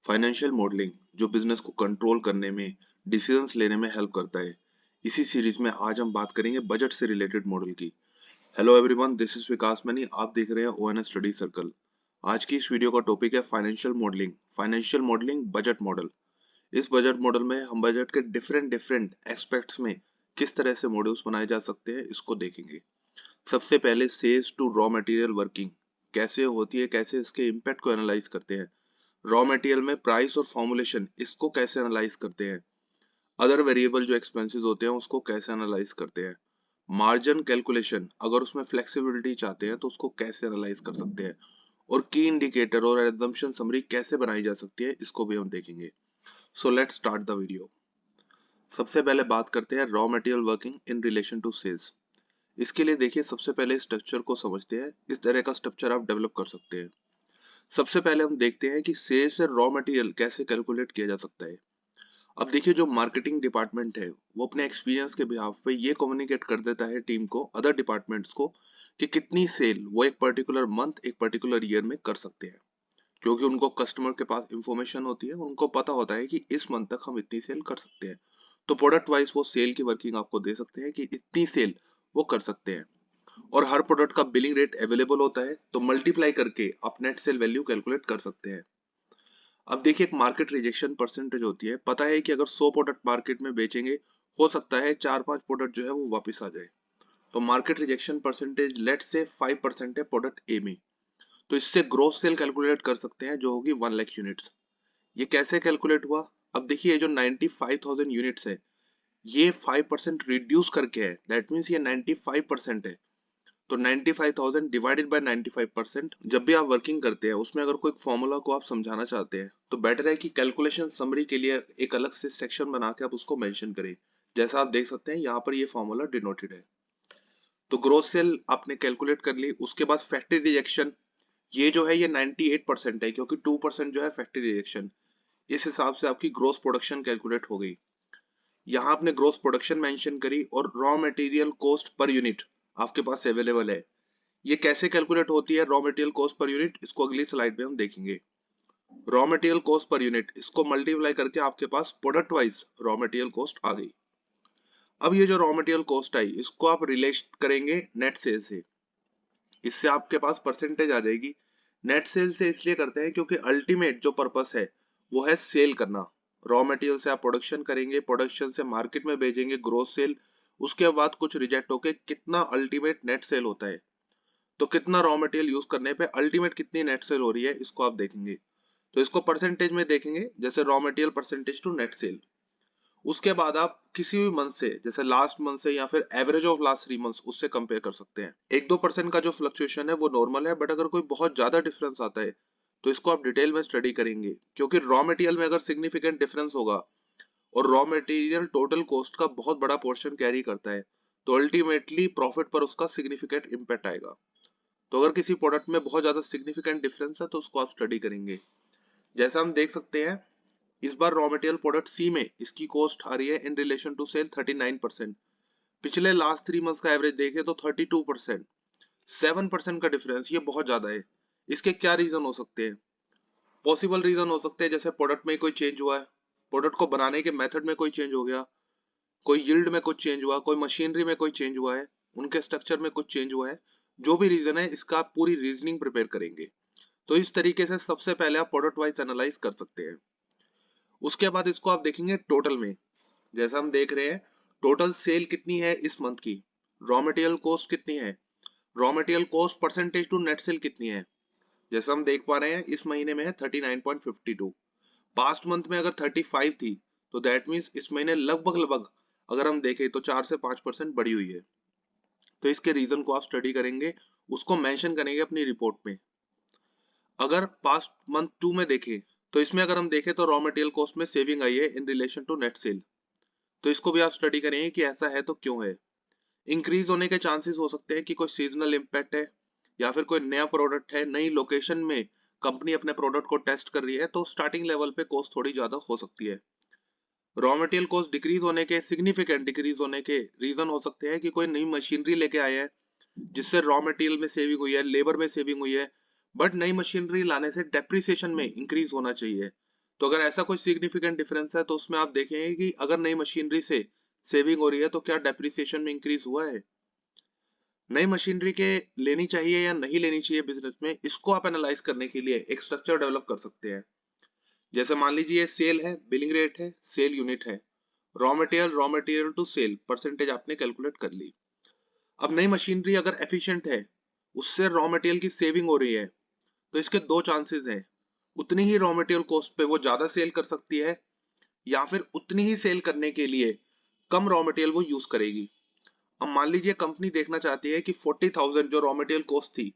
Financial modelling जो business को control करने में, डिसीजंस लेने में हेल्प करता है। इसी सीरीज में आज हम बात करेंगे बजट से रिलेटेड मॉडल की। Hello everyone, this is Vikas money. आप देख रहे हैं ओएनएस स्टडी सर्कल। आज की इस वीडियो का टॉपिक है फाइनेंशियल मॉडलिंग बजट मॉडल। इस बजट मॉडल में हम बजट के डिफरेंट डिफरेंट एस्पेक्ट्स में किस तरह से मॉड्यूल्स बनाए जा सकते हैं इसको देखेंगे। सबसे पहले sales to raw material working कैसे होती है, कैसे इसके इम्पैक्ट को एनालाइज करते हैं। रॉ मटेरियल में प्राइस और फॉर्मुलेशन इसको कैसे एनालाइज करते हैं। अदर वेरिएबल जो एक्सपेंसेस होते हैं उसको कैसे एनालाइज करते हैं। मार्जिन कैलकुलेशन अगर उसमें फ्लेक्सिबिलिटी चाहते हैं तो उसको कैसे एनालाइज कर सकते हैं। और की इंडिकेटर और एजम्पशन समरी कैसे बनाई जा सकती है इसको भी हम देखेंगे। So let's start the video. सबसे पहले बात करते हैं raw material working in relation to sales. इसके लिए देखिए, सबसे पहले स्ट्रक्चर को समझते हैं। इस तरह का स्ट्रक्चर आप डेवलप कर सकते हैं। सबसे पहले हम देखते हैं कि सेल्स से रॉ मटेरियल कैसे कैलकुलेट किया जा सकता है। अब देखिए, जो मार्केटिंग डिपार्टमेंट है वो अपने एक्सपीरियंस के बिहाफ पे ये कम्युनिकेट कर देता है टीम को, अदर डिपार्टमेंट्स को, कि कितनी सेल वो एक पर्टिकुलर मंथ, एक पर्टिकुलर ईयर में कर सकते हैं। क्योंकि उनको कस्टमर के पास इंफॉर्मेशन होती है, उनको पता होता है कि इस मंथ तक हम इतनी सेल कर सकते हैं। तो प्रोडक्ट वाइज वो सेल की वर्किंग आपको दे सकते हैं कि इतनी सेल वो कर सकते हैं। और हर प्रोडक्ट का बिलिंग रेट अवेलेबल होता है, तो मल्टीप्लाई करके आप नेट सेल वैल्यू कैलकुलेट कर सकते हैं। अब देखिए, एक मार्केट रिजेक्शन परसेंटेज होती है। पता है कि अगर 100 प्रोडक्ट मार्केट में बेचेंगे, हो सकता है 4-5 प्रोडक्ट जो है वो वापस आ जाए। तो मार्केट रिजेक्शन परसेंटेज लेट से 5% है प्रोडक्ट ए में। तो इससे ग्रोस सेल कैलकुलेट कर सकते हैं जो होगी 1 लाख यूनिट्स। ये कैसे कैलकुलेट हुआ? अब देखिए, ये जो 95,000 यूनिट्स है, ये 5% रिड्यूस करके है। दैट मीन्स ये 95% है। तो 95,000 डिवाइडेड बाय 95%। जब भी आप वर्किंग करते हैं उसमें अगर कोई फॉर्मूला को आप समझाना चाहते हैं तो बेटर है कि कैलकुलेशन समरी के लिए एक अलग से सेक्शन बना के आप उसको मेंशन करें। जैसा आप देख सकते हैं यहाँ पर ये फॉर्मूला डिनोटेड है। तो ग्रोस सेल आपने कैलकुलेट कर ली। उसके बाद फैक्ट्री रिजेक्शन, ये जो है ये 98% है, क्योंकि 2% जो है फैक्ट्री रिजेक्शन। इस हिसाब से आपकी ग्रोस प्रोडक्शन कैलकुलेट हो गई। यहाँ आपने ग्रोस प्रोडक्शन मेंशन करी और raw material cost per unit आपके पास अवेलेबल है। ये कैसे कैलकुलेट होती है raw material cost per unit, इसको अगली स्लाइड में हम देखेंगे। Raw material cost per unit इसको मल्टीप्लाई करके आपके पास product wise raw material cost आ गई। अब ये जो रॉ मटेरियल कॉस्ट आई इसको आप रिलेट करेंगे नेट सेल से। इससे आपके पास परसेंटेज आ जाएगी। नेट सेल से इसलिए करते हैं क्योंकि अल्टीमेट जो पर्पस है वो है सेल करना। रॉ मटेरियल से आप प्रोडक्शन करेंगे, प्रोडक्शन से मार्केट में भेजेंगे, ग्रोस सेल। उसके बाद कुछ रिजेक्ट होके कितना अल्टीमेट नेट सेल होता है। तो कितना रॉ मटेरियल यूज करने पे अल्टीमेट कितनी नेट सेल हो रही है इसको आप देखेंगे। तो इसको परसेंटेज में देखेंगे, जैसे raw material percentage to net sale. उसके बाद आप किसी भी मंथ से, जैसे लास्ट मंथ से या फिर एवरेज ऑफ लास्ट 3 मंथ्स, उससे कंपेयर कर सकते हैं। 1-2% का जो फ्लक्चुएशन है वो नॉर्मल है, बट अगर कोई बहुत ज्यादा डिफरेंस आता है तो इसको आप डिटेल में स्टडी करेंगे। क्योंकि रॉ मटेरियल में अगर सिग्निफिकेंट डिफरेंस होगा और रॉ मटेरियल टोटल कॉस्ट का बहुत बड़ा पोर्शन कैरी करता है, तो अल्टीमेटली प्रॉफिट पर उसका सिग्निफिकेंट इम्पैक्ट आएगा। तो अगर किसी प्रोडक्ट में बहुत ज्यादा सिग्निफिकेंट डिफरेंस है तो उसको आप स्टडी करेंगे। जैसा हम देख सकते हैं, इस बार रॉ मटेरियल प्रोडक्ट सी में इसकी कॉस्ट आ रही है इन रिलेशन टू सेल 39%। पिछले लास्ट 3 मंथ्स का एवरेज देखें तो 32%। 7% का डिफरेंस, ये बहुत ज्यादा है। इसके क्या रीजन हो सकते हैं? पॉसिबल रीजन हो सकते हैं जैसे प्रोडक्ट में कोई चेंज हुआ है, प्रोडक्ट को बनाने के मेथड में कोई चेंज हो गया, कोई यील्ड में कुछ चेंज हुआ, कोई मशीनरी में कोई चेंज हुआ है, उनके स्ट्रक्चर में कुछ चेंज हुआ है। जो भी रीजन है इसका आप पूरी रीजनिंग प्रिपेयर करेंगे। तो इस तरीके से सबसे पहले आप प्रोडक्ट वाइज एनालाइज कर सकते हैं। उसके बाद इसको आप देखेंगे टोटल में। जैसा हम देख रहे हैं, टोटल सेल कितनी है इस मंथ की, रॉ मटेरियल कॉस्ट कितनी है, raw material cost percentage to net sale कितनी है। जैसा हम देख पा रहे हैं इस महीने में है 39.52। पास्ट मंथ में अगर 35 थी, तो दैट मीन्स इस महीने लगभग लगभग अगर हम देखें तो 4 से 5% बढ़ी हुई है। तो इसके रीजन को आप स्टडी करेंगे, उसको मेंशन करेंगे अपनी रिपोर्ट में। अगर पास्ट मंथ 2 में देखें, तो इसमें अगर हम देखें तो रॉ मटेरियल कॉस्ट में सेविंग आई है in relation to net sale. तो इसको भी आप स्टडी करेंगे कि ऐसा है तो क्यों है। इंक्रीज होने के चांसेस हो सकते हैं कि कोई सीजनल इम्पैक्ट है, या फिर कोई नया प्रोडक्ट है, नई लोकेशन में कंपनी अपने प्रोडक्ट को टेस्ट कर रही है, तो स्टार्टिंग लेवल पे कॉस्ट थोड़ी ज्यादा हो सकती है। रॉ मटेरियल कॉस्ट डिक्रीज होने के, सिग्निफिकेंट डिक्रीज होने के रीजन हो सकते हैं कि कोई नई मशीनरी लेके आए हैं जिससे रॉ मटेरियल में सेविंग हुई है, लेबर में सेविंग हुई है। बट नई मशीनरी लाने से डेप्रिसिएशन में इंक्रीज होना चाहिए। तो अगर ऐसा कोई सिग्निफिकेंट डिफरेंस है तो उसमें आप देखेंगे कि अगर नई मशीनरी से सेविंग हो रही है तो क्या डेप्रिसिएशन में इंक्रीज हुआ है। नई मशीनरी के लेनी चाहिए या नहीं लेनी चाहिए बिजनेस में, इसको आप एनालाइज करने के लिए एक स्ट्रक्चर डेवलप कर सकते हैं। जैसे मान लीजिए सेल है, बिलिंग रेट है, सेल यूनिट है, raw material to sale percentage आपने कैलकुलेट कर ली। अब नई मशीनरी अगर एफिशिएंट है, उससे रॉ मटेरियल की सेविंग हो रही है, तो इसके दो चांसेस हैं। उतनी ही रॉ मटेरियल कॉस्ट पे वो ज्यादा सेल कर सकती है, या फिर उतनी ही सेल करने के लिए कम रॉ मटेरियल वो यूज करेगी। अब मान लीजिए कंपनी देखना चाहती है कि 40,000 जो रॉ मटेरियल कॉस्ट थी,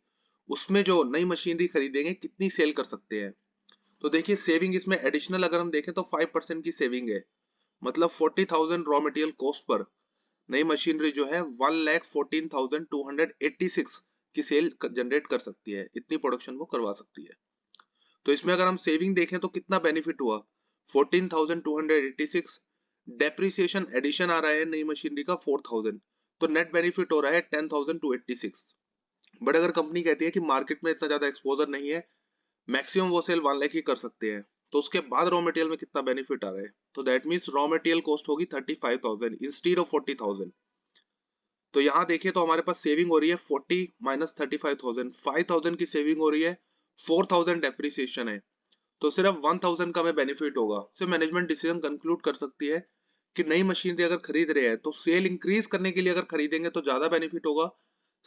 उसमें जो नई मशीनरी खरीदेंगे कितनी सेल कर सकते हैं। तो देखिए सेविंग इसमें एडिशनल अगर हम देखें तो 5% की सेविंग है। मतलब 40,000 रॉ मटेरियल कॉस्ट पर नई मशीनरी जो है 1,14,286 की सेल जनरेट कर सकती है, इतनी प्रोडक्शन वो करवा सकती है। तो इसमें अगर हम सेविंग देखें तो कितना बेनिफिट हुआ, 14,286, डेप्रिसिएशन एडिशन आ रहा है नई मशीनरी का 4,000, तो नेट बेनिफिट हो रहा है 10,286। बट अगर कंपनी कहती है कि मार्केट में इतना ज्यादा एक्सपोजर नहीं है, मैक्सिमम वो सेल 1 लाख ही कर सकते हैं, तो उसके बाद रॉ मटेरियल में कितना बेनिफिट आ रहा है, तो that means raw material cost होगी 35,000 इंस्टीड ऑफ 40,000। तो यहाँ देखिए तो हमारे पास सेविंग हो रही है 40 माइनस 35,000, 5,000 की सेविंग हो रही है, 4,000 डेप्रिसिएशन है, तो सिर्फ 1,000 का हमें बेनिफिट होगा। से मैनेजमेंट डिसीजन कंक्लूड कर सकती है कि नई मशीनरी अगर खरीद रहे हैं तो सेल इंक्रीज करने के लिए अगर खरीदेंगे तो ज्यादा बेनिफिट होगा,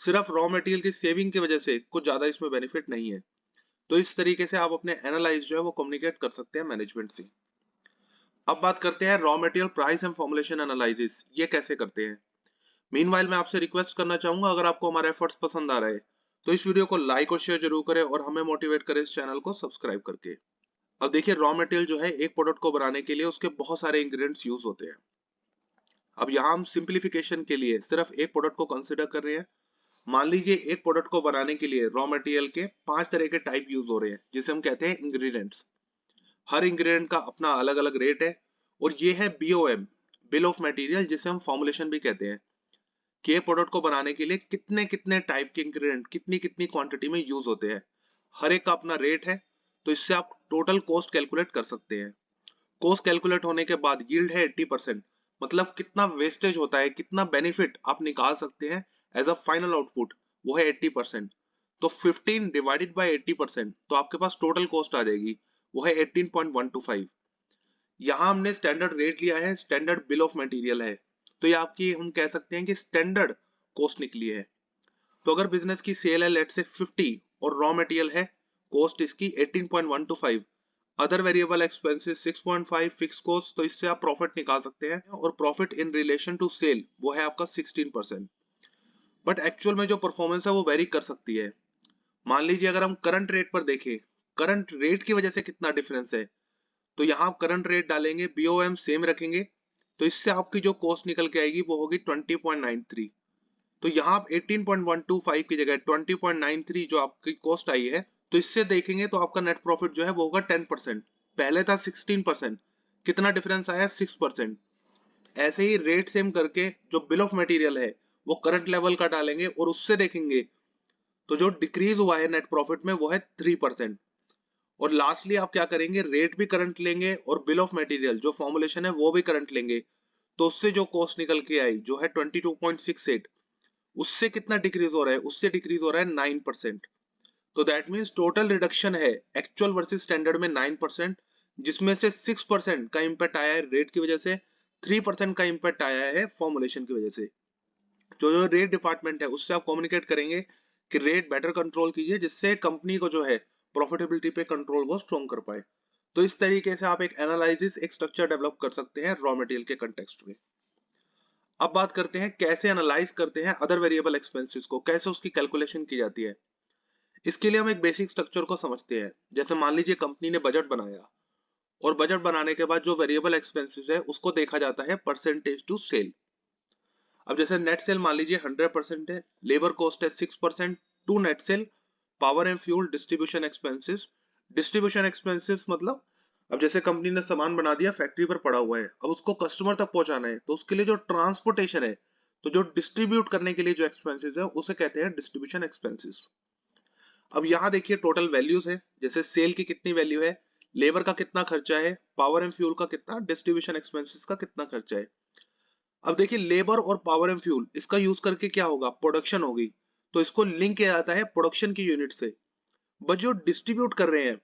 सिर्फ रॉ मटेरियल की सेविंग की वजह से कुछ ज्यादा इसमें बेनिफिट नहीं है। तो इस तरीके से आप अपने एनालाइज जो है वो कम्युनिकेट कर सकते हैं मैनेजमेंट से। अब बात करते हैं raw material price and formulation analysis, ये कैसे करते हैं। मीनवाइल मैं आपसे रिक्वेस्ट करना चाहूंगा, अगर आपको हमारा एफर्ट्स पसंद आ रहा है तो इस वीडियो को लाइक और शेयर जरूर करें और हमें मोटिवेट करें इस चैनल को सब्सक्राइब करके। अब देखिए रॉ मटेरियल जो है एक प्रोडक्ट को बनाने के लिए उसके बहुत सारे इंग्रेडिएंट्स यूज होते हैं। अब यहाँ हम सिंप्लीफिकेशन के लिए सिर्फ एक प्रोडक्ट को कंसिडर कर रहे हैं। मान लीजिए एक प्रोडक्ट को बनाने के लिए रॉ मटेरियल के 5 तरह के टाइप यूज हो रहे हैं, जिसे हम कहते हैं इंग्रेडिएंट्स। हर इंग्रेडिएंट का अपना अलग अलग रेट है, और ये है बीओएम, बिल ऑफ मटेरियल, जिसे हम फॉर्मुलेशन भी कहते हैं, कि ये प्रोडक्ट को बनाने के लिए कितने कितने टाइप के इंग्रेडिएंट कितनी कितनी क्वांटिटी में यूज होते हैं। हर एक का अपना रेट है, तो इससे आप टोटल कॉस्ट कैलकुलेट कर सकते हैं। कॉस्ट कैलकुलेट होने के बाद यील्ड है 80%, मतलब कितना वेस्टेज होता है, कितना बेनिफिट आप निकाल सकते हैं एज अ फाइनल आउटपुट, वो है 80%। तो 15 डिवाइडेड बाय 80%, तो आपके पास टोटल कॉस्ट आ जाएगी, वो है 18.125। यहाँ हमने स्टैंडर्ड रेट लिया है, स्टैंडर्ड बिल ऑफ मटेरियल है, तो ये आपकी हम कह सकते हैं कि स्टैंडर्ड कॉस्ट निकली है। तो अगर बिजनेस की सेल है लेट से 50 और रॉ मटेरियल है कॉस्ट इसकी 18.125, other variable expenses 6.5, fix cost, तो इससे आप प्रॉफिट निकाल सकते हैं, और profit in relation to sale वो है आपका 16%। बट एक्चुअल में जो परफॉर्मेंस है वो वेरी कर सकती है। मान लीजिए अगर हम करंट रेट पर देखें, करंट रेट की वजह से कितना डिफरेंस है, तो यहाँ आप करंट रेट डालेंगे, बीओएम सेम रखेंगे, तो इससे आपकी जो कॉस्ट निकल के आएगी वो होगी 20.93। तो यहाँ आप 18.125 की जगह 20.93 जो आपकी कॉस्ट आई है, तो इससे देखेंगे तो आपका नेट प्रॉफिट जो है वो होगा 10%। पहले था 16%, कितना डिफरेंस आया 6%। ऐसे ही रेट सेम करके जो बिल ऑफ मटेरियल है वो करंट लेवल का डालेंगे और उससे देखेंगे तो जो डिक्रीज हुआ है नेट प्रॉफिट में वो है 3%। और लास्टली आप क्या करेंगे, रेट भी करंट लेंगे और बिल ऑफ मटेरियल जो फॉर्मुलेशन है वो भी करंट लेंगे, तो उससे जो कॉस्ट निकल के आई जो है 22.68, उससे कितना डिक्रीज हो रहा है, उससे डिक्रीज हो रहा है 9%। तो दैट मीन्स टोटल रिडक्शन है एक्चुअल वर्सेस स्टैंडर्ड में 9%, जिसमें से 6% का इंपैक्ट आया है रेट की वजह से, 3% का इंपैक्ट आया है फॉर्मुलेशन की वजह से। जो जो रेट डिपार्टमेंट है उससे आप कम्युनिकेट करेंगे कि रेट बेटर कंट्रोल कीजिए, जिससे कंपनी को जो है प्रॉफिटेबिलिटी पे कंट्रोल वो स्ट्रॉन्ग कर पाए। तो इस तरीके से आप एक एनालिसिस, एक स्ट्रक्चर डेवलप कर सकते हैं रॉ मटेरियल के कंटेक्स्ट में। अब बात करते हैं कैसे एनालाइज करते हैं अदर वेरिएबल एक्सपेंसेस को, कैसे उसकी कैलकुलेशन की जाती है। इसके लिए हम एक बेसिक स्ट्रक्चर को समझते हैं। जैसे मान लीजिए कंपनी ने बजट बनाया, और बजट बनाने के बाद जो वेरिएबल एक्सपेंसेस है उसको देखा जाता है परसेंटेज टू सेल। अब जैसे नेट सेल मान लीजिए 100% है, लेबर कॉस्ट है 6% to net sale, power and fuel, distribution expenses. Distribution expenses मतलब अब जैसे कंपनी ने सामान बना दिया, फैक्ट्री पर पड़ा हुआ है, अब उसको कस्टमर तक पहुंचाना है, तो उसके लिए जो ट्रांसपोर्टेशन है, तो जो डिस्ट्रीब्यूट करने के लिए जो एक्सपेंसेस है उसे कहते हैं डिस्ट्रीब्यूशन एक्सपेंसेस। अब यहाँ देखिए टोटल वैल्यूज है, जैसे सेल की कितनी वैल्यू है, लेबर का कितना खर्चा है, पावर एंड फ्यूल का कितना, डिस्ट्रीब्यूशन एक्सपेंसेस का कितना खर्चा है। अब देखिए लेबर और पावर एंड फ्यूल इसका यूज करके क्या होगा, प्रोडक्शन होगी, तो इसको लिंक किया जाता है प्रोडक्शन की यूनिट से। बट जो डिस्ट्रीब्यूट कर रहे हैं,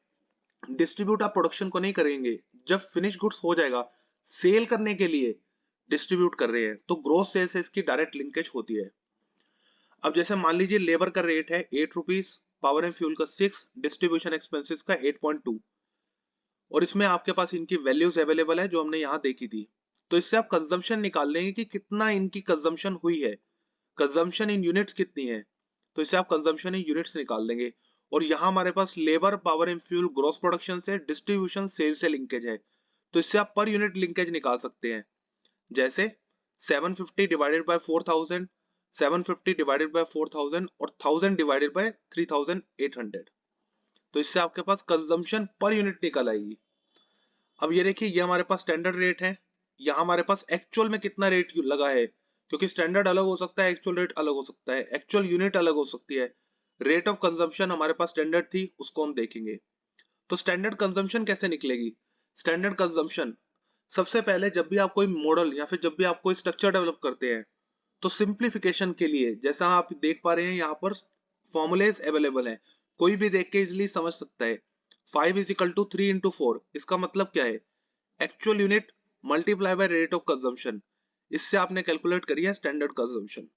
डिस्ट्रीब्यूट आप प्रोडक्शन को नहीं करेंगे, जब फिनिश गुड्स हो जाएगा सेल करने के लिए डिस्ट्रीब्यूट कर रहे हैं, तो ग्रोस सेल से इसकी डायरेक्ट लिंकेज होती है। अब जैसे मान लीजिए लेबर का रेट है 8 रुपीज, पावर एंड फ्यूल का 6, डिस्ट्रीब्यूशन एक्सपेंसेस का 8.2, और इसमें आपके पास इनकी वैल्यूज अवेलेबल है जो हमने यहाँ देखी थी। तो इससे आप कंजम्पशन निकाल लेंगे कि कितना इनकी कंजम्पशन हुई है, कंजम्पशन इन यूनिट्स कितनी है, तो इससे आप कंजम्पशन इन यूनिट्स निकाल देंगे। और यहाँ हमारे पास labour, power and fuel gross production से, डिस्ट्रीब्यूशन सेल से लिंकेज है, तो इससे आप पर यूनिट लिंकेज निकाल सकते हैं। जैसे 750 डिवाइडेड बाय 4000, 750 डिवाइडेड बाय 4000 और 1000 डिवाइडेड बाय 3800, तो इससे आपके पास कंजम्पशन पर यूनिट निकल आएगी। अब ये देखिए ये हमारे पास स्टैंडर्ड रेट है, यहाँ हमारे पास एक्चुअल में कितना रेट लगा है, क्योंकि स्टैंडर्ड अलग हो सकता है, एक्चुअल रेट अलग हो सकता है, एक्चुअल यूनिट अलग हो सकती है। रेट ऑफ कंजम्पशन हमारे पास स्टैंडर्ड थी, उसको हम देखेंगे। तो स्टैंडर्ड कंजम्पशन कैसे निकलेगी। स्टैंडर्ड कंजम्पशन, सबसे पहले जब भी आप कोई मॉडल या फिर जब भी आप कोई स्ट्रक्चर डेवलप करते हैं, तो सिंप्लीफिकेशन के लिए जैसा आप देख पा रहे हैं यहाँ पर फॉर्मूलेज अवेलेबल है, कोई भी देख के इजिली समझ सकता है। 5 इज इक्वल टू 3 into 4, इसका मतलब क्या है, actual unit multiply by rate of consumption, इससे आपने कैलकुलेट करी है स्टैंडर्ड कंजम्पशन।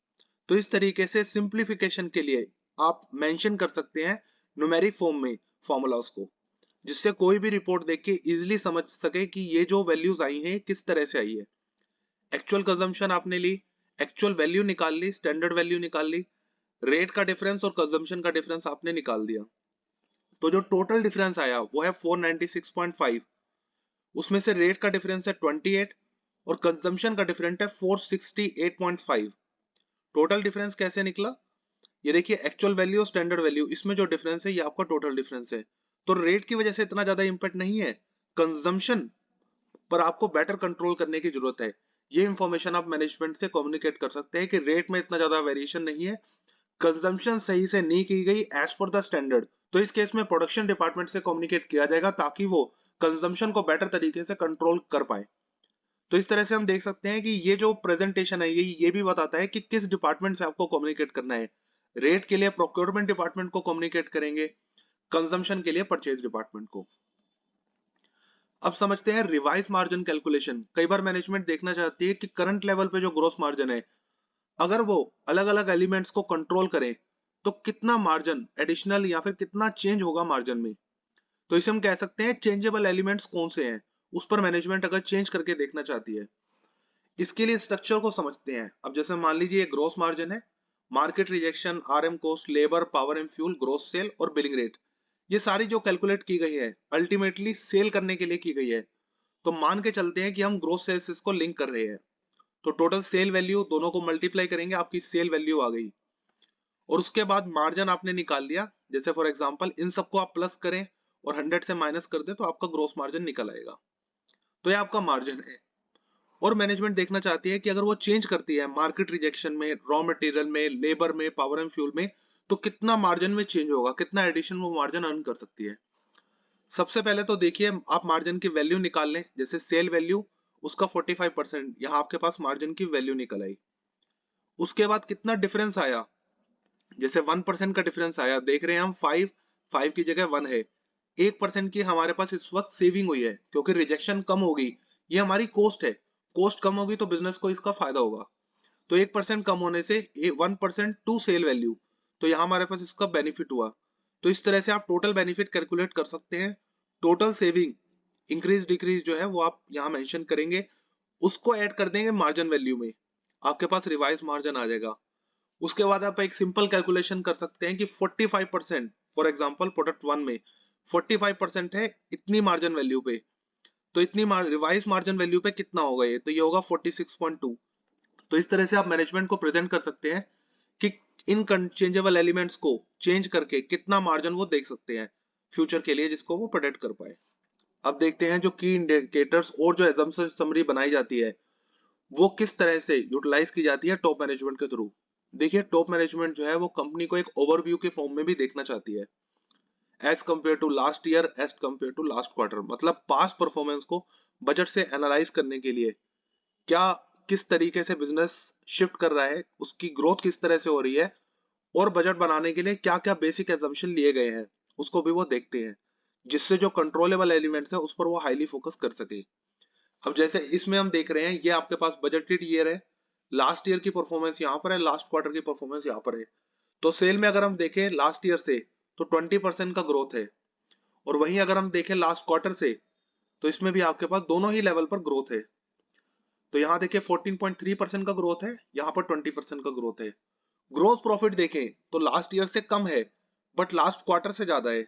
तो इस तरीके से सिंप्लीफिकेशन के लिए आप मेंशन कर सकते हैं न्यूमेरिक फॉर्म में फॉर्मूलाज को, जिससे कोई भी रिपोर्ट देख के इजिली समझ सके कि ये जो वैल्यूज आई हैं किस तरह से आई है। एक्चुअल कंजम्पशन आपने ली, एक्चुअल वैल्यू निकाल ली, स्टैंडर्ड वैल्यू निकाल ली, रेट का डिफरेंस और कंजम्पशन का डिफरेंस आपने निकाल दिया, तो जो टोटल डिफरेंस आया वो है 496.5। उसमें से रेट का डिफरेंस है 28 और कंजम्पशन का डिफरेंस है 468.5। टोटल डिफरेंस कैसे निकला, ये देखिए एक्चुअल वैल्यू और स्टैंडर्ड वैल्यू, इसमें जो डिफरेंस है ये आपका टोटल डिफरेंस है। तो रेट की वजह से इतना ज्यादा इंपैक्ट नहीं है, कंजम्पशन पर आपको बेटर कंट्रोल करने की जरूरत है। ये इंफॉर्मेशन आप मैनेजमेंट से कम्युनिकेट कर सकते हैं कि रेट में इतना ज्यादा वेरिएशन नहीं है, कंजम्पशन सही से नहीं की गई एज पर द स्टैंडर्ड। तो इस केस में प्रोडक्शन डिपार्टमेंट से कम्युनिकेट किया जाएगा ताकि वो कंजम्पशन को बेटर तरीके से कंट्रोल कर पाए। तो इस तरह से हम देख सकते हैं कि ये जो प्रेजेंटेशन है ये भी बताता है कि किस डिपार्टमेंट से आपको कम्युनिकेट करना है। रेट के लिए प्रोक्योरमेंट डिपार्टमेंट को कम्युनिकेट करेंगे, कंजम्पशन के लिए परचेज डिपार्टमेंट को। अब समझते हैं रिवाइज मार्जिन कैलकुलेशन। कई बार मैनेजमेंट देखना चाहती है कि करंट लेवल पे जो ग्रोस मार्जिन है, अगर वो अलग अलग एलिमेंट्स को कंट्रोल करें तो कितना मार्जिन एडिशनल या फिर कितना चेंज होगा मार्जिन में। तो इसे हम कह सकते हैं चेंजेबल एलिमेंट्स कौन से हैं, उस पर मैनेजमेंट अगर चेंज करके देखना चाहती है। इसके लिए स्ट्रक्चर को समझते हैं। अब जैसे मान लीजिए ये ग्रोस मार्जिन है, market rejection, RM cost, labour, power and fuel, gross sale और बिलिंग रेट, ये सारी जो कैलकुलेट की गई है अल्टीमेटली सेल करने के लिए की गई है। तो मान के चलते हैं कि हम ग्रोस सेल्स को लिंक कर रहे हैं, तो टोटल सेल वैल्यू दोनों को मल्टीप्लाई करेंगे, आपकी सेल वैल्यू आ गई। और उसके बाद मार्जिन आपने निकाल लिया, जैसे फॉर एग्जांपल इन सबको आप प्लस करें और 100 से माइनस कर दे तो आपका ग्रोस मार्जिन निकल आएगा। तो ये आपका मार्जिन है। और मैनेजमेंट देखना चाहती है कि अगर वो चेंज करती है मार्केट रिजेक्शन में, रॉ मटेरियल में, लेबर में, पावर एंड फ्यूल में, तो कितना मार्जिन में चेंज होगा, कितना एडिशन वो मार्जिन अर्न कर सकती है। सबसे पहले तो देखिए आप मार्जिन की वैल्यू निकाल लें, जैसे सेल वैल्यू उसका 45%, यहाँ आपके पास मार्जिन की वैल्यू निकल आई। उसके बाद कितना डिफरेंस आया, जैसे 1% का डिफरेंस आया, देख रहे हैं हम 5 की जगह 1 है, 1% की हमारे पास इस वक्त सेविंग हुई है क्योंकि रिजेक्शन कम होगी। ये हमारी कॉस्ट है, कॉस्ट कम होगी तो बिजनेस को इसका फायदा होगा। तो 1% कम होने से 1% टू सेल वैल्यू, तो यहाँ हमारे पास इसका बेनिफिट हुआ। तो इस तरह से आप टोटल बेनिफिट कैलकुलेट कर सकते हैं। टोटल सेविंग इंक्रीज डिक्रीज जो है वो आप यहाँ मेंशन करेंगे, उसको ऐड कर देंगे मार्जिन वैल्यू में, आपके पास रिवाइज मार्जिन आ जाएगा। उसके बाद आप एक सिंपल कैलकुलेशन कर सकते हैं कि 45%, फॉर एग्जांपल प्रोडक्ट 1 में 45% है इतनी मार्जिन वैल्यू पे, तो इतनी रिवाइज मार्जिन वैल्यू पे कितना होगा, ये तो ये होगा 46.2। तो इस तरह से आप मैनेजमेंट को प्रेजेंट कर सकते हैं कि इन चेंजेबल एलिमेंट्स को चेंज करके कितना मार्जिन वो देख सकते हैं फ्यूचर के लिए, जिसको वो प्रोटेक्ट कर पाए। अब देखते हैं जो की इंडिकेटर्स और जो एजम्पशन समरी बनाई जाती है वो किस तरह से यूटिलाइज की जाती है टॉप मैनेजमेंट के थ्रू। देखिए टॉप मैनेजमेंट जो है वो कंपनी को एक ओवरव्यू के फॉर्म में भी देखना चाहती है। As compare to last year, as compare to last quarter. मतलब पास्ट परफॉर्मेंस को बजट से एनालाइज करने के लिए क्या किस तरीके से बिजनेस शिफ्ट कर रहा है, उसकी ग्रोथ किस तरह से हो रही है, और बजट बनाने के लिए क्या क्या बेसिक एजम्पशन लिए गए हैं उसको भी वो देखते हैं, जिससे जो कंट्रोलेबल एलिमेंट्स है उस पर वो हाईली फोकस कर सके। अब जैसे इसमें हम देख रहे हैं, ये आपके पास बजटेड ईयर है, लास्ट ईयर की परफॉर्मेंस यहाँ पर है, लास्ट क्वार्टर की परफॉर्मेंस यहाँ पर है। तो सेल में अगर हम देखें लास्ट ईयर से तो 20% का ग्रोथ है, और वहीं अगर हम देखें लास्ट क्वार्टर से तो इसमें भी आपके पास दोनों ही लेवल पर ग्रोथ है। तो यहाँ देखिए 14.3% का ग्रोथ है, यहाँ पर 20% का ग्रोथ है। ग्रोस प्रॉफिट देखें तो लास्ट ईयर से कम है, बट लास्ट क्वार्टर से ज्यादा है।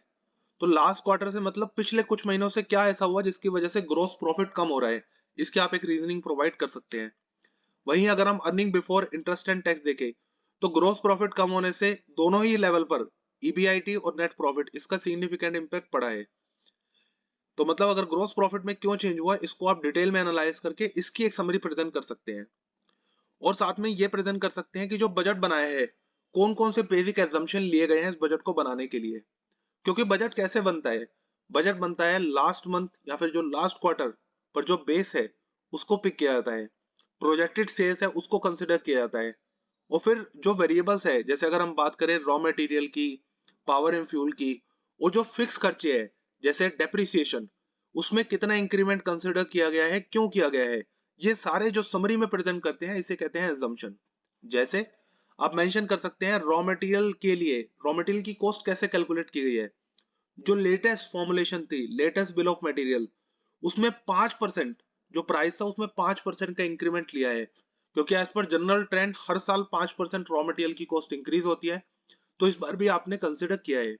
तो लास्ट क्वार्टर से मतलब पिछले कुछ महीनों से क्या ऐसा हुआ जिसकी वजह से ग्रोस प्रॉफिट कम हो रहा है, इसके आप एक रीजनिंग प्रोवाइड कर सकते हैं। वहीं अगर हम earning before interest and tax देखें तो ग्रोस प्रॉफिट कम होने से दोनों ही लेवल पर ईबीआईटी और नेट प्रॉफिट इसका सिग्निफिकेंट इंपैक्ट पड़ा है। तो मतलब अगर ग्रोस प्रॉफिट में क्यों चेंज हुआ, इसको आप डिटेल में एनालाइज करके इसकी एक समरी प्रेजेंट कर सकते हैं। और साथ में ये प्रेजेंट कर सकते हैं कि जो बजट बनाया है, कौन कौन से बेसिक एजम्पशन लिए गए हैं इस बजट को बनाने के लिए। क्योंकि बजट कैसे बनता है, बजट बनता है लास्ट मंथ या फिर जो लास्ट क्वार्टर पर जो बेस है उसको पिक किया जाता है, प्रोजेक्टेड सेल्स है उसको कंसिडर किया जाता है, और फिर जो वेरिएबल्स है, जैसे अगर हम बात करें रॉ मटेरियल की, पावर एंड फ्यूल की, और जो फिक्स खर्चे है जैसे डेप्रिसिएशन, उसमें कितना इंक्रीमेंट कंसिडर किया गया है, क्यों किया गया है, ये सारे जो समरी में प्रेजेंट करते हैं इसे कहते हैं एजम्पशन। जैसे आप मेंशन कर सकते हैं रॉ मटेरियल के लिए रॉ मटेरियल की कॉस्ट कैसे कैलकुलेट की गई है। जो लेटेस्ट फॉर्मुलेशन थी, लेटेस्ट बिल ऑफ मटेरियल, उसमें 5%, जो प्राइस था उसमें 5% का इंक्रीमेंट लिया है, क्योंकि एज पर जनरल ट्रेंड हर साल 5% रॉ मटेरियल की कॉस्ट इंक्रीज होती है। तो इस बार भी आपने कंसिडर किया है।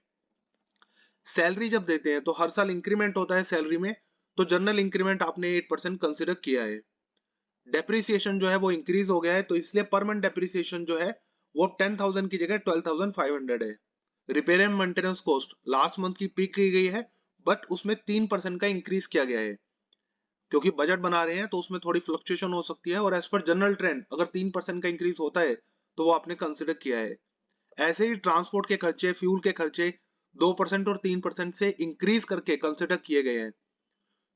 सैलरी जब देते हैं तो हर साल इंक्रीमेंट होता है सैलरी में, तो जनरल इंक्रीमेंट आपने 8% कंसिडर किया है। डेप्रिसिएशन जो है वो इंक्रीज हो गया है, तो इसलिए पर मंथ डेप्रिसिएशन जो है वो 10,000 की जगह 12,500 है। Repair and maintenance cost last month की पीक की गई है, बट उसमें 3% का इंक्रीज किया गया है, क्योंकि बजट बना रहे हैं तो उसमें थोड़ी फ्लक्चुएशन हो सकती है, और एज पर जनरल ट्रेंड अगर 3% का इंक्रीज होता है तो वो आपने कंसिडर किया है। ऐसे ही ट्रांसपोर्ट के खर्चे, फ्यूल के खर्चे 2% और 3% से इंक्रीज करके कंसिडर किए गए हैं।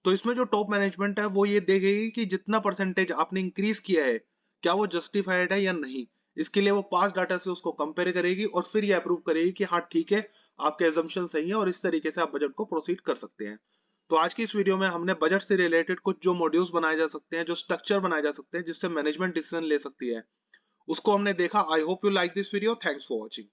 तो इसमें जो टॉप मैनेजमेंट है वो ये देखेगी कि जितना परसेंटेज आपने इंक्रीज किया है क्या वो जस्टिफाइड है या नहीं। इसके लिए वो पास डाटा से उसको कंपेयर करेगी और फिर ये अप्रूव करेगी कि हाँ ठीक है, आपके एजम्पशन सही है, और इस तरीके से आप बजट को प्रोसीड कर सकते हैं। तो आज की इस वीडियो में हमने बजट से रिलेटेड कुछ जो मॉड्यूल्स बनाए जा सकते हैं, जो स्ट्रक्चर बनाए जा सकते हैं जिससे मैनेजमेंट डिसीजन ले सकती है, उसको हमने देखा। I hope you like this video. Thanks for watching.